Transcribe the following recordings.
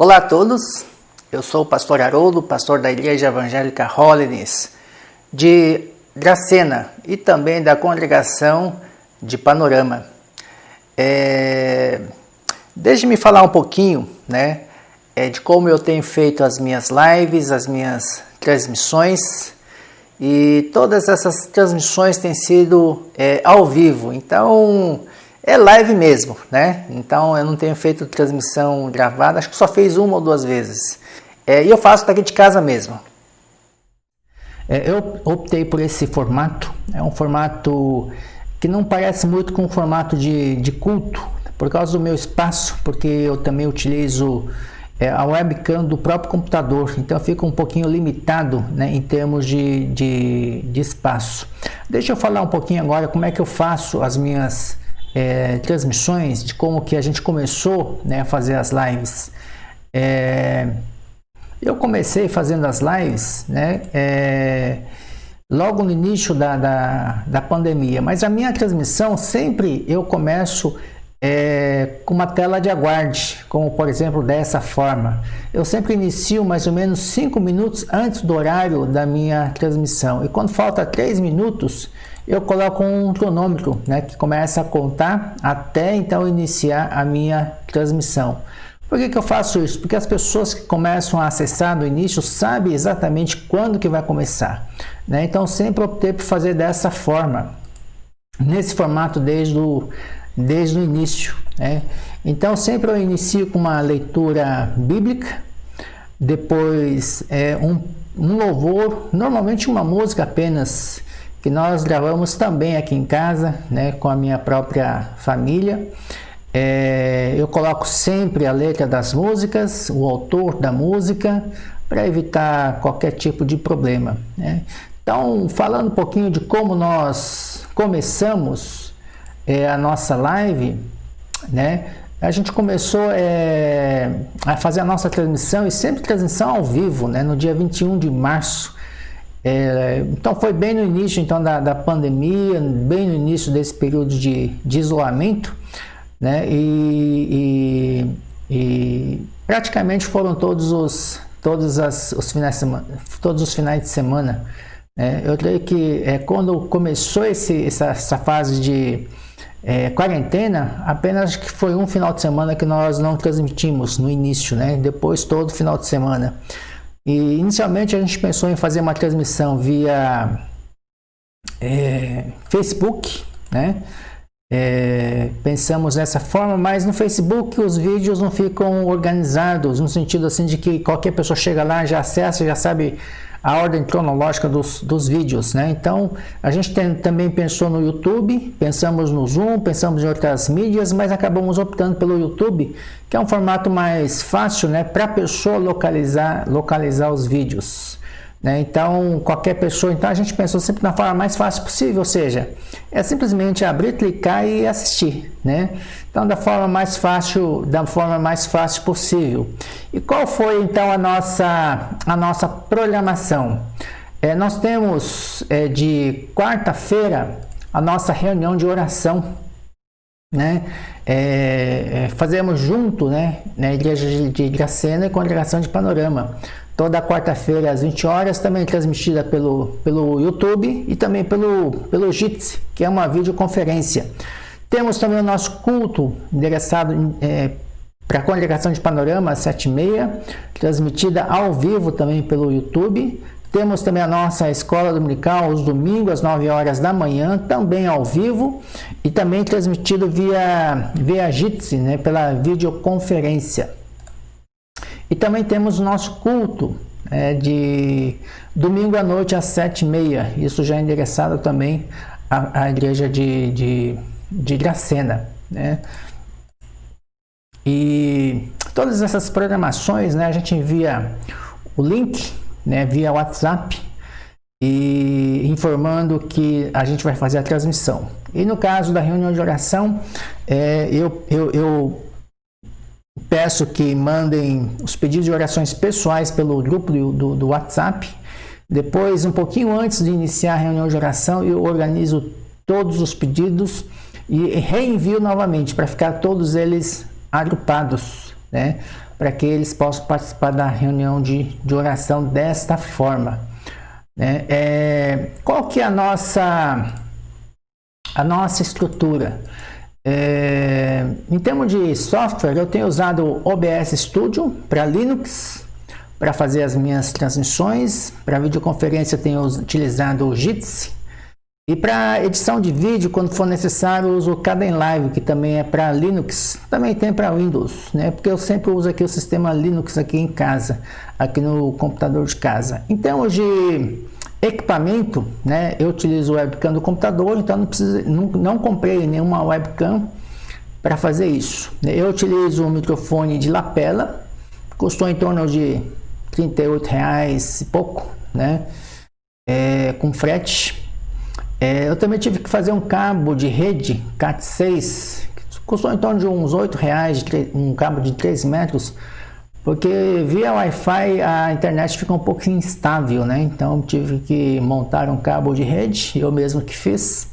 Olá a todos, eu sou o pastor Haroldo, pastor da Igreja Evangélica Holiness de Dracena e também da congregação de Panorama. Deixe-me falar um pouquinho, de como eu tenho feito as minhas lives, as minhas transmissões, e todas essas transmissões têm sido ao vivo, então é live mesmo, Então eu não tenho feito transmissão gravada, acho que só fiz uma ou duas vezes. E eu faço daqui de casa mesmo. Eu optei por esse formato, é um formato que não parece muito com o formato de culto, por causa do meu espaço, porque eu também utilizo a webcam do próprio computador, então eu fico um pouquinho limitado em termos de espaço. Deixa eu falar um pouquinho agora como é que eu faço as minhas transmissões, de como que a gente começou a fazer as lives. Eu comecei fazendo as lives logo no início da pandemia, mas a minha transmissão sempre eu começo com uma tela de aguarde, como por exemplo dessa forma. Eu sempre inicio mais ou menos 5 minutos antes do horário da minha transmissão, e quando falta 3 minutos eu coloco um cronômetro que começa a contar até então iniciar a minha transmissão. Por que eu faço isso? Porque as pessoas que começam a acessar no início sabem exatamente quando que vai começar, Então sempre optei por fazer dessa forma, nesse formato desde o início, Então sempre eu inicio com uma leitura bíblica, depois um louvor, normalmente uma música apenas, que nós gravamos também aqui em casa, com a minha própria família. Eu coloco sempre a letra das músicas, o autor da música, para evitar qualquer tipo de problema, Então, falando um pouquinho de como nós começamos a nossa live, a gente começou a fazer a nossa transmissão, e sempre transmissão ao vivo, no dia 21 de março. Então foi bem no início da pandemia, bem no início desse período de isolamento, e praticamente foram todos os finais de semana. Eu creio que quando começou essa fase de quarentena, apenas que foi um final de semana que nós não transmitimos no início, Depois todo final de semana. E inicialmente a gente pensou em fazer uma transmissão via Facebook, pensamos dessa forma, mas no Facebook os vídeos não ficam organizados, no sentido assim de que qualquer pessoa chega lá, já acessa, já sabe a ordem cronológica dos vídeos, Então a gente também pensou no YouTube, pensamos no Zoom, pensamos em outras mídias, mas acabamos optando pelo YouTube, que é um formato mais fácil, para a pessoa localizar os vídeos, Então qualquer pessoa, então a gente pensou sempre na forma mais fácil possível, ou seja, é simplesmente abrir, clicar e assistir, Então da forma mais fácil possível. E qual foi então a nossa programação? Nós temos de quarta-feira a nossa reunião de oração, fazemos junto, na Igreja de Dracena e Congregação de Panorama. Toda quarta-feira às 20 horas, também transmitida pelo YouTube e também pelo Jitsi, que é uma videoconferência. Temos também o nosso culto endereçado para a Congregação de Panorama, às 7h30, transmitida ao vivo também pelo YouTube. Temos também a nossa escola dominical, aos domingos, às 9 horas da manhã, também ao vivo, e também transmitido via Jitsi, pela videoconferência. E também temos o nosso culto de domingo à noite às 7h30, isso já é endereçado também à igreja de Dracena, E todas essas programações, a gente envia o link, via WhatsApp, e informando que a gente vai fazer a transmissão. E no caso da reunião de oração, eu peço que mandem os pedidos de orações pessoais pelo grupo do WhatsApp. Depois, um pouquinho antes de iniciar a reunião de oração, eu organizo todos os pedidos e reenvio novamente para ficar todos eles agrupados, para que eles possam participar da reunião de oração desta forma, né? Qual que é a nossa estrutura? Em termos de software, eu tenho usado o OBS Studio para Linux, para fazer as minhas transmissões. Para videoconferência, eu tenho utilizado o Jitsi. E para edição de vídeo, quando for necessário, eu uso o Kdenlive, que também é para Linux, também tem para Windows, né? Porque eu sempre uso aqui o sistema Linux aqui em casa, aqui no computador de casa. Em termos de equipamento, né, eu utilizo o webcam do computador, então não comprei nenhuma webcam para fazer isso. Eu utilizo um microfone de lapela, custou em torno de R$38 e pouco, né, com frete. Eu também tive que fazer um cabo de rede Cat6, que custou em torno de uns R$8, um cabo de 3 metros, porque via Wi-Fi a internet fica um pouco instável, né? Então tive que montar um cabo de rede, eu mesmo que fiz.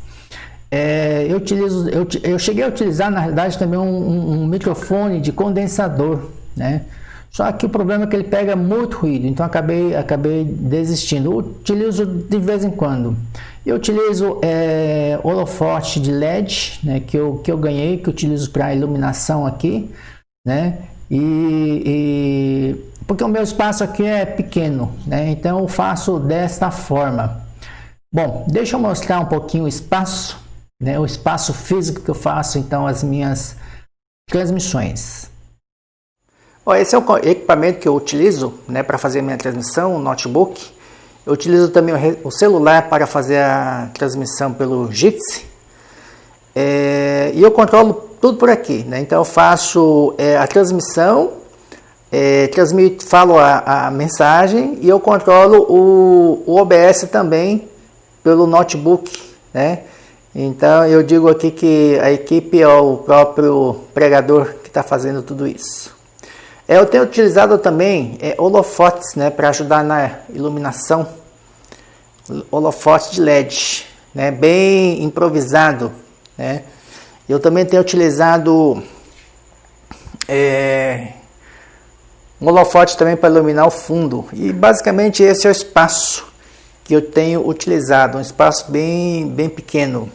Eu cheguei a utilizar, na realidade, também um microfone de condensador, né? Só que o problema é que ele pega muito ruído, então acabei desistindo. Eu utilizo de vez em quando. Eu utilizo holofote de LED, né, que eu ganhei, que eu utilizo para iluminação aqui, né? Porque o meu espaço aqui é pequeno, né? Então eu faço desta forma. Bom, deixa eu mostrar um pouquinho o espaço, né? O espaço físico que eu faço, então, as minhas transmissões. Bom, esse é o equipamento que eu utilizo, né, para fazer a minha transmissão, o notebook. Eu utilizo também o celular para fazer a transmissão pelo Jitsi. E eu controlo tudo por aqui, né? Então eu faço a transmissão, falo a mensagem e eu controlo o OBS também pelo notebook, né? Então eu digo aqui que a equipe é o próprio pregador que está fazendo tudo isso. Eu tenho utilizado também holofotes, né, para ajudar na iluminação, holofote de LED, né, bem improvisado, né. Eu também tenho utilizado um holofote também para iluminar o fundo. E basicamente esse é o espaço que eu tenho utilizado, um espaço bem pequeno.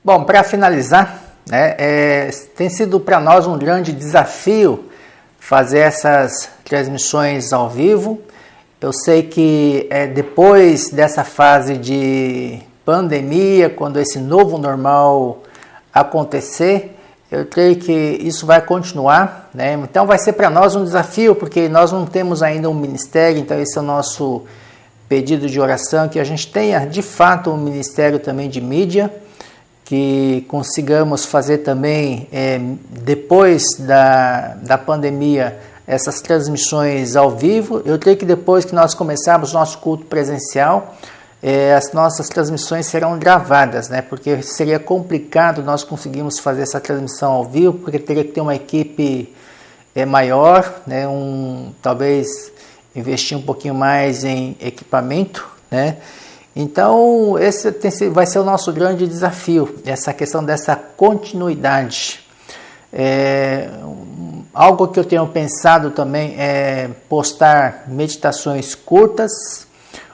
Bom, para finalizar, né, tem sido para nós um grande desafio fazer essas transmissões ao vivo. Eu sei que depois dessa fase de pandemia, quando esse novo normal acontecer, eu creio que isso vai continuar, né? Então vai ser para nós um desafio, porque nós não temos ainda um ministério, então esse é o nosso pedido de oração, que a gente tenha de fato um ministério também de mídia, que consigamos fazer também, depois da pandemia, essas transmissões ao vivo. Eu creio que depois que nós começarmos nosso culto presencial, as nossas transmissões serão gravadas, né? Porque seria complicado nós conseguirmos fazer essa transmissão ao vivo, porque teria que ter uma equipe maior, né? Talvez investir um pouquinho mais em equipamento, né? Então, esse vai ser o nosso grande desafio, essa questão dessa continuidade. Algo que eu tenho pensado também é postar meditações curtas,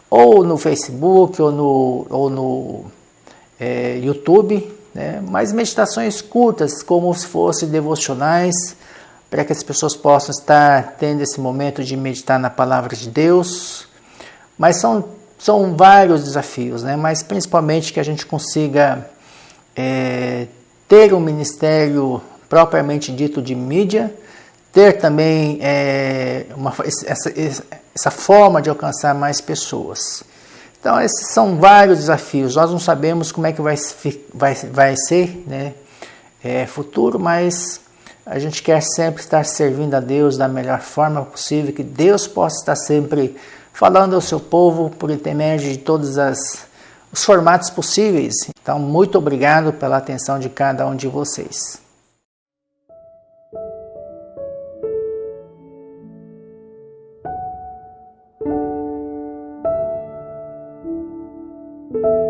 ou no Facebook, ou no YouTube, né? Mas meditações curtas, como se fossem devocionais, para que as pessoas possam estar tendo esse momento de meditar na palavra de Deus. Mas são vários desafios, né? Mas principalmente que a gente consiga ter um ministério propriamente dito de mídia, ter também essa forma de alcançar mais pessoas. Então, esses são vários desafios. Nós não sabemos como é que vai ser, né, futuro, mas a gente quer sempre estar servindo a Deus da melhor forma possível, que Deus possa estar sempre falando ao seu povo por intermédio de todos os formatos possíveis. Então, muito obrigado pela atenção de cada um de vocês. Thank you.